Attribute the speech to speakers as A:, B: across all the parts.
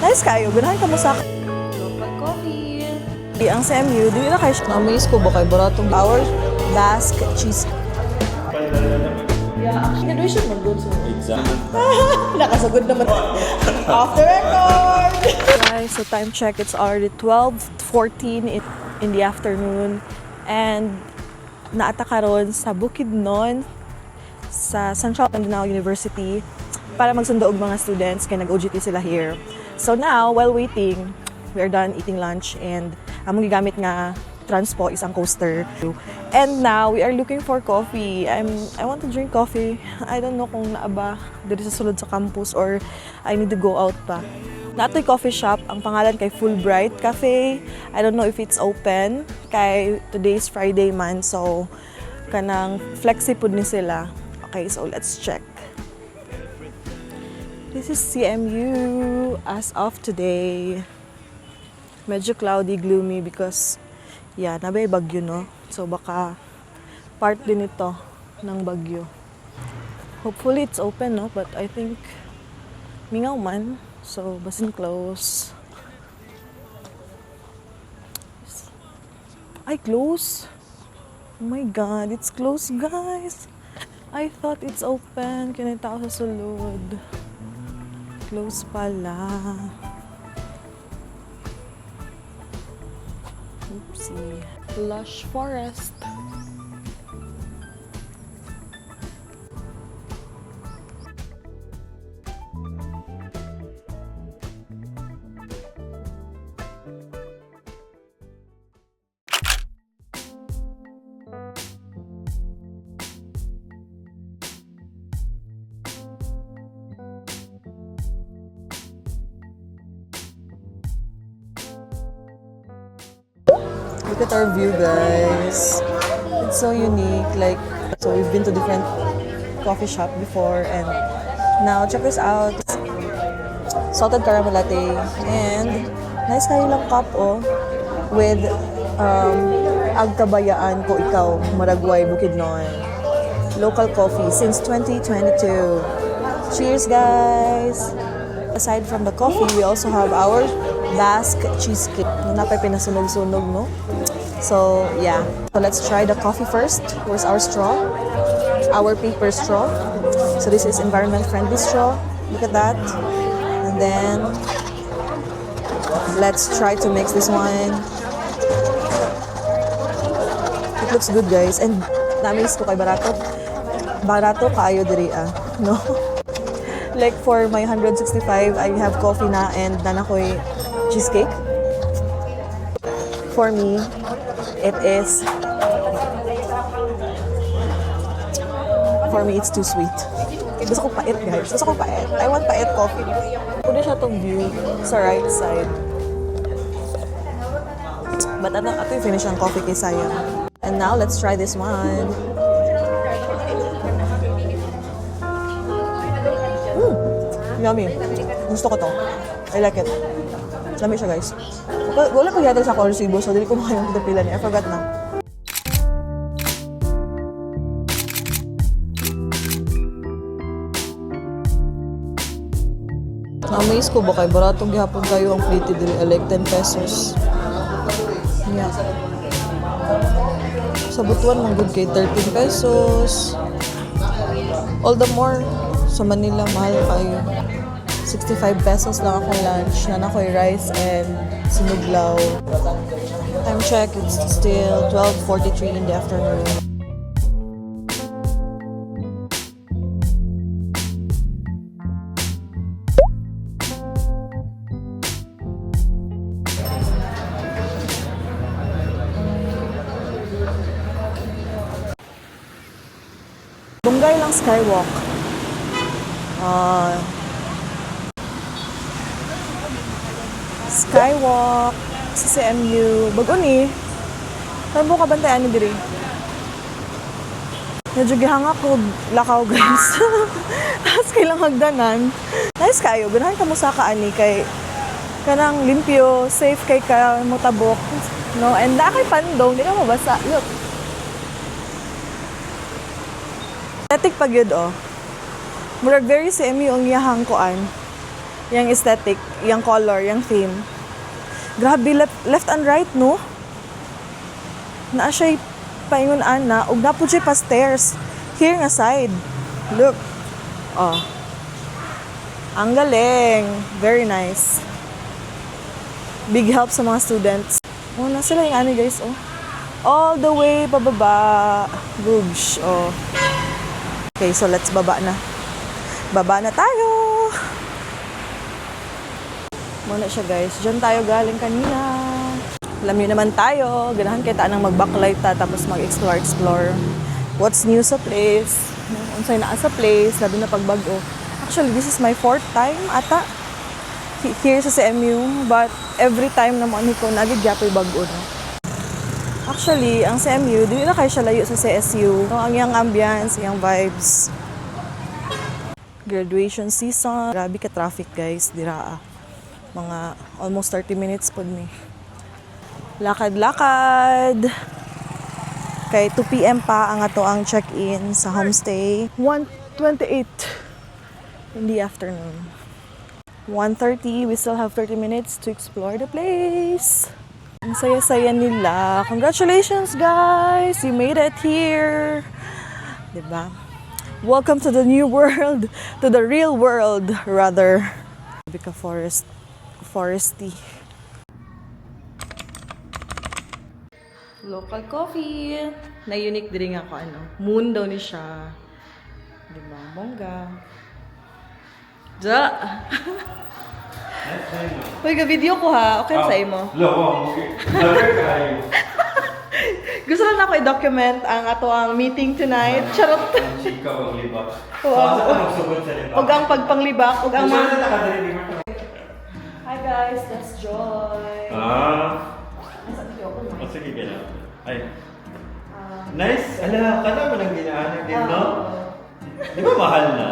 A: Nice kayo, ganahan ka mo sa
B: Local coffee.
A: ang CMU, di na kayo siya.
B: Amaze ko ba kay baratong
A: Our Basque cheese.
B: Yeah, actually, graduation mo good.
A: Nakasagod naman. Off the record! Guys, so time check, it's already 12:14 in the afternoon. And naata karon sa Bukidnon sa Central Mindanao University para magsundo og mga students kay nag-OJT sila here. So now, while waiting, we are done eating lunch and among gigamit nga transpo isang coaster. And now we are looking for coffee. I want to drink coffee. I don't know kung naaba dito sa sulod sa campus or I need to go out pa. Natoy coffee shop, ang pangalan kay Fulbright Cafe. I don't know if it's open kay today's Friday man, so kanang flexi pud ni sila. Okay, so let's check. This is CMU as of today. Medyo cloudy, gloomy because yeah, nabay bagyo, no? So baka part din ito ng bagyo. Hopefully it's open, no? But I think mingaw man. So basin close. Ay, close. Oh my God, it's closed, guys. I thought it's open. Kinita ako sa sulod. Close pala. Oopsie. Lush forest. Look at our view, guys. It's so unique. Like, so we've been to different coffee shop before, and now check this out. Salted caramel latte and nice kayo lang cup, oh, with agkabayaan ko ikaw, Maragway, Bukidnon. Local coffee since 2022. Cheers, guys! Aside from the coffee, we also have our Basque cheesecake. Napay pinasunog-sunog, no? So, yeah. So, let's try the coffee first. Where's our straw? Our paper straw. So, this is environment-friendly straw. Look at that. And then, let's try to mix this one. It looks good, guys. And, na-amaze ko kay Barato. Barato kayo diri, no? Like, for my 165, I have coffee na and nanakoy cheesecake. For me, it is, for me, it's too sweet. Gusto ko pait, guys. Gusto ko pait. I want pait coffee. Pwede siya tong view sa right side. But ito yung finish ng coffee kay sayang. And now, let's try this one. Yummy. Gusto ko to. I like it. Lami siya, guys. Wala ko yata sa Corsibo, so dili ko makayong pila niya. I forgot na. Na-amaze ko ba kay baratong gihapon kayo ang plate dili, like 10 pesos. Yeah. Sa Butuan, manggod kay 13 pesos. All the more, sa Manila, mahal kayo. 65 pesos lang akong lunch. Nanakoy rice and sinuglaw. Time check, it's still 12:43 in the afternoon. Bunggay lang skywalk. Skywalk sa CMU. Bago ni. Saan mo kabantayan ni diri? Medyo gihanga ko lakaw, guys. Tapos kailang hagdanan. Nice kayo. Ganahan ka mo sa kaani kay kanang limpyo, safe kay ka motabok. No? And na kay pandong, di ka mabasa. Look. Aesthetic pag yun, oh. Murag very CMU ang yahang koan. Yung aesthetic, yung color, yung theme. Grabe, left and right, no? Naa siya'y paingon ana, ug napod siya pa stairs. Here nga side. Look. Oh. Ang galing. Very nice. Big help sa mga students. Oh, na sila yung ano guys, oh. All the way pababa. Goosh, oh. Okay, so let's baba na. Baba na tayo. Muna siya guys. Diyan tayo galing kanina. Alam niyo naman tayo. Ganahan kita nang mag-backlight ta tapos mag-explore. What's new sa place? Unsay naa sa place, labi na pagbago. Actually, this is my 4th time ata here sa CMU, but every time na mo ko nagigyapoy bago no. Actually, ang CMU, dili na kay siya layo sa CSU. No, ang iyang ambience, iyang vibes. Graduation season. Grabe ka traffic guys, dira. Mga almost 30 minutes po ni. Lakad-lakad. Kay 2 p.m. pa ang ato ang check-in sa homestay. 1:28 in the afternoon. 1:30, we still have 30 minutes to explore the place. Ang saya-saya nila. Congratulations guys! You made it here! Diba? Welcome to the new world. To the real world, rather. Bika foresty. Local coffee. Na-unique din nga ako, ano. Moon daw ni siya. Diba? Bongga. Ja! Uy, video ko ha. Okay sa imo. Gusto lang ako i-document ang ato ang meeting tonight. Charot.
C: Chika ang libak.
A: Huwag ang pagpanglibak. Huwag ang Hi guys, that's Joy. Nasaan kayo ako?
C: Sige ka na. Ay. Nice. Ala, ka naman ang ginaanan din, no? Di ba mahal na?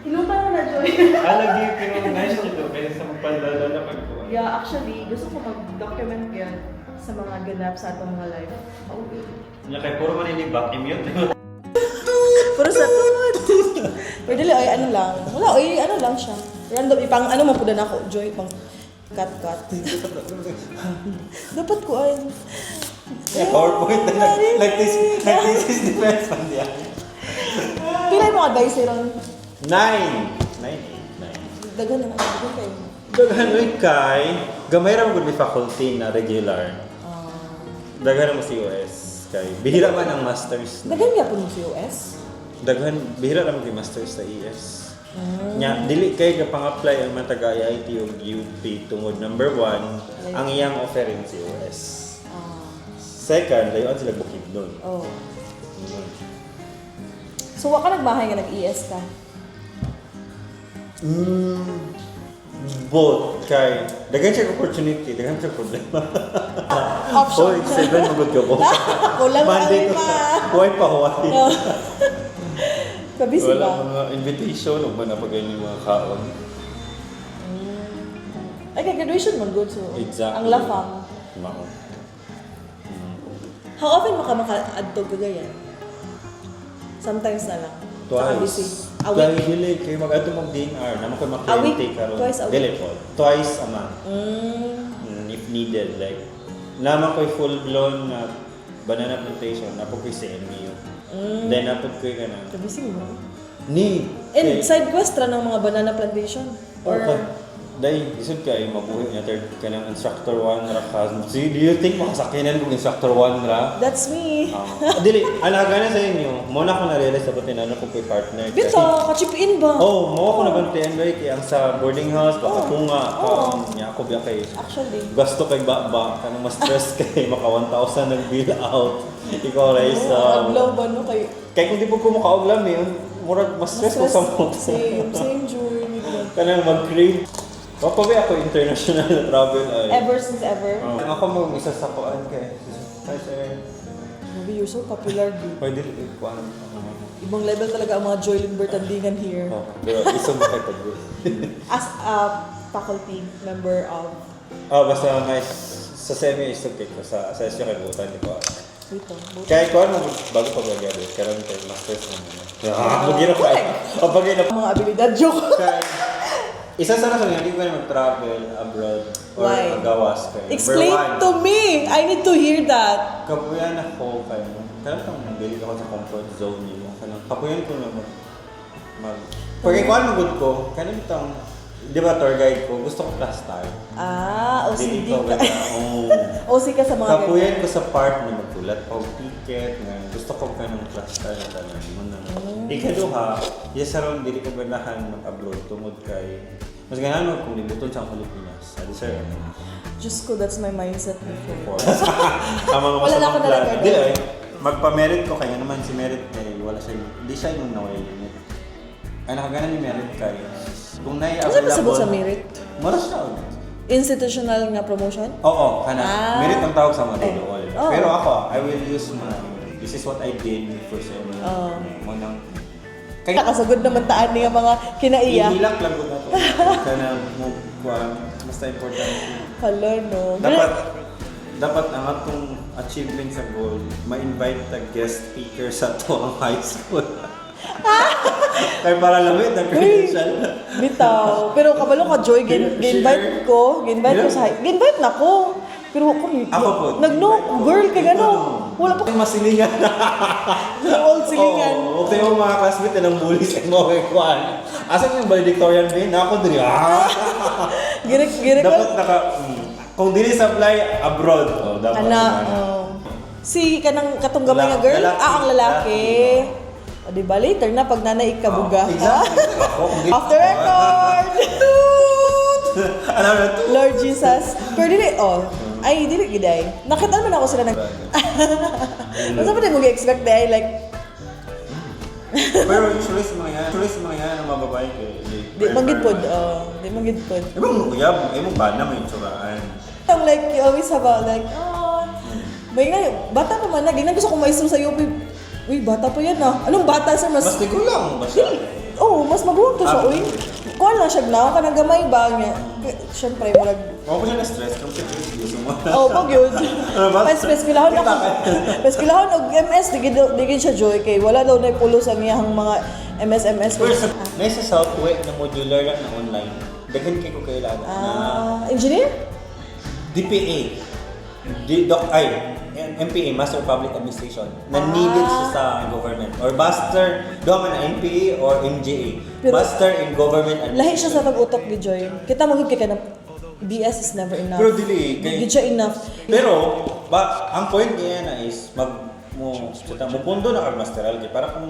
A: Inutan mo na, Joy.
C: Lagi, pero nice nito. Kaya sa magpalala na pagkuhan.
A: Yeah, actually, gusto ko mag-document yan sa mga ganap sa atong mga live.
C: Kaya kaya puro manilibak, immute.
A: Pero sa pero dili, ay ano lang. Wala, ay ano lang siya. Random, ipang ano mo po na ako, Joy, pang cut. Dapat ko ay...
C: PowerPoint na like this is defense fund yan.
A: Pilay mo ka guys, Ron.
C: 9.
A: Dagan naman, dagan kayo.
C: Daghan kay gamay ra mo gud faculty na regular. Daghan mo si US kay bihira man ang masters.
A: Dagan nga po sa US?
C: Daghan bihira ra mo gi masters sa ES. Nya dili kay ga pang-apply ang mga taga IIT ug UP tungod number 1 ang iyang offering si US. Second, layon sila bukid nun.
A: Oh. So, wa ka nagbahay nga nag-ES ka?
C: Both kay daghan siya opportunity, daghan siya problema.
A: Option.
C: 7 magud ka po.
A: Kulang
C: Monday to Huwag pa huwag.
A: Kabisi
C: Wala
A: ba?
C: mga invitation o ba na pag yung mga kaon.
A: Ay, kay graduation mo good so.
C: Exactly.
A: Ang lafang.
C: Mao.
A: How often maka-adto kagayan? Sometimes na lang. Saka busy. A
C: Kaya
A: week?
C: dili kay mag-ato mag-DNR naman ko
A: A week?
C: mag-cliente karon.
A: Twice a week?
C: Dili po. Twice a month. If needed like naman ko'y full blown na banana plantation napod ko'y CMU. Then napod ko'y kana.
A: Kabisi mo.
C: Ni.
A: And side quest ra ng mga banana plantation? Or
C: Dahil, isod ka, mabuhay niya, third ka ng instructor 1 ra ka. So, do you think makasakinan kung instructor 1 ra?
A: that's me.
C: Dili, alaga na sa inyo. Muna ko na-realize dapat tinanong kung may partner.
A: Bito, ka-chip-in ba?
C: Oo, mo ako nabantayan ba kaya ang sa boarding house, baka tunga, niya ako biya kay
A: Actually.
C: gasto kay ba, kanang mas stress kay maka 1,000 nag-bill out. Ikaw ray sa...
A: Aglaw ba no kayo?
C: Kaya kung di po ko makauglam murag mas stress ko sa mo.
A: Same journey.
C: Kanang mag-crave. Papawi ako international na travel ay.
A: Ever since ever?
C: Ako mo isa sa kuan kay. Hi sir.
A: Maybe you're so popular, dude.
C: Pwede kuan.
A: Ibang level talaga ang mga Joylyn Bertandingan here.
C: Pero isa mo kay pag.
A: As a faculty member of...
C: Basta nice sa semi is okay ko sa SSU kay butan di ko.
A: Dito.
C: Kaya kuan mo bago pa graduate karon kay masters na mo. Magina pa. Kapag ina
A: Mga abilidad joke.
C: Isa sa rason, hindi ko na mag-travel abroad or
A: Why?
C: agawas kayo.
A: Explain to me! I need to hear that.
C: Kapuyan ako kayo. Kaya lang mabilig ako sa comfort zone niyo. Kapuyan ko na Pag ikaw ang magod ko, kaya itong, di ba tour guide ko, gusto ko class time.
A: OCD
C: Dili ko
A: ka. OC ka sa mga
C: Kapuyan ko sa part na magkulat pa og ticket, nga gusto ko ka ng class time na tanan. Ikaduha, yes around dili ko ganahan mag-abroad tungod kay mas ganahan mo kung libuton sa Pilipinas. Adi sir.
A: Diyos ko, that's my mindset before.
C: Tama
A: Wala na ako talaga.
C: Dili ay magpa-merit ko kaya naman si Merit kay wala siya, hindi siya yung naway limit. Ay nakagana ni Merit kay kung nai
A: Ano ba sabot sa merit?
C: Mara siya.
A: Institutional nga promotion?
C: Oo, kana. Merit ang tawag sa mga dito.
A: Oh.
C: Pero ako, I will use my, this is what I did for some munang kaya
A: Nakasagod naman taan niya mga kinaiya.
C: ihilak lang ko na to. Kana mo basta importante.
A: Hala, no.
C: Dapat ang atong achievement sa goal, ma-invite the guest speaker sa to ang high school. Kaya para lamit na credential.
A: Bitaw. Pero kabalo ka, Joy, gi-invite ko sa gi-invite na ko. Pero ako, nag-no, girl, kay gano. Wala pa
C: Masilingan na.
A: old silingan.
C: Oo, okay yung mga classmate na ng bully sa mga kay Kwan. Asan yung valedictorian din? Ako diri.
A: Girik ko.
C: Dapat kung dili supply abroad. Oh, dapat.
A: Si kanang katong gamay nga girl,
C: Lalaki.
A: ang lalaki. O di ba later na pag nanay ikabuga.
C: Exactly. Ako, kung dili-
A: After record.
C: Alam na to.
A: Lord Jesus. Pero dili, dili giday. Nakita naman ako sila Basta pa din mo gi-expect day, like,
C: Pero usually sa mga yan, ang mga babae kay
A: di magid pod, di magid pod.
C: Ibang uyab, ibang bana may tsuraan.
A: Like, you always have a, like, may nga, bata pa man na, ganyan gusto kong maisum sa UP. Uy, bata pa yan Anong bata, sir?
C: Mas di ko lang ba siya?
A: Mas maguwag to siya, uy. Kuha lang siya na, kanang gamay ba niya. Siyempre, marag...
C: Ako ko siya na-stress kung siya gusto mo.
A: Pag yun.
C: ba?
A: Pespilahon ako. Pespilahon og MS, digin siya joy kay wala daw na pulos ang iyang mga MS.
C: May sa Southway na modular lang na online. Daghan kayo ko kailangan na
A: Engineer?
C: DPA. MPA, Master of Public Administration, na needed siya sa government. Or Master, doon na MPA or MJA.
A: Pero-
C: Master in Government
A: Lahi
C: Administration.
A: siya sa pag-utok ni Joy. Kita magod kay ka na BS is never enough.
C: Pero dili,
A: Gid siya enough.
C: Pero, ang point niya na is, mupundo na kag masteral kay para kung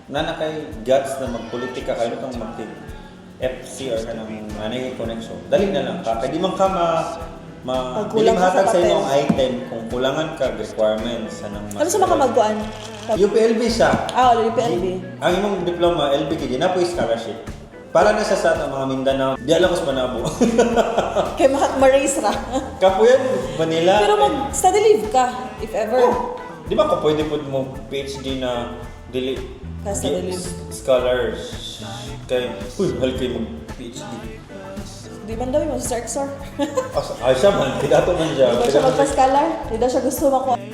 C: nana kay guts na magpolitika kayo kang FC or kanang nanay connection. Dali na lang ka. Kaya di man ka
A: Pag
C: dili
A: kulang ka sa
C: mahatag sa
A: papel.
C: inyong item kung kulangan ka requirements sa nang
A: Ano sa mga magkuan?
C: UPLB siya.
A: Wala yung PLB.
C: Ang imong diploma LB kay ginapoy scholarship. Para na sa mga Mindanao, di alam ko sa Manabo.
A: Kay ma-raise ra.
C: Kapuyan, Manila.
A: Pero mag-study leave ka, if ever.
C: Di ba kung pwede po mo PhD na dili
A: Study leave.
C: scholars kay mahal kayo mag-PhD.
A: Di man daw yung start sir.
C: Ay siya man, pidato man siya.
A: Di ba siya magpa-scholar? Di daw siya gusto makuha.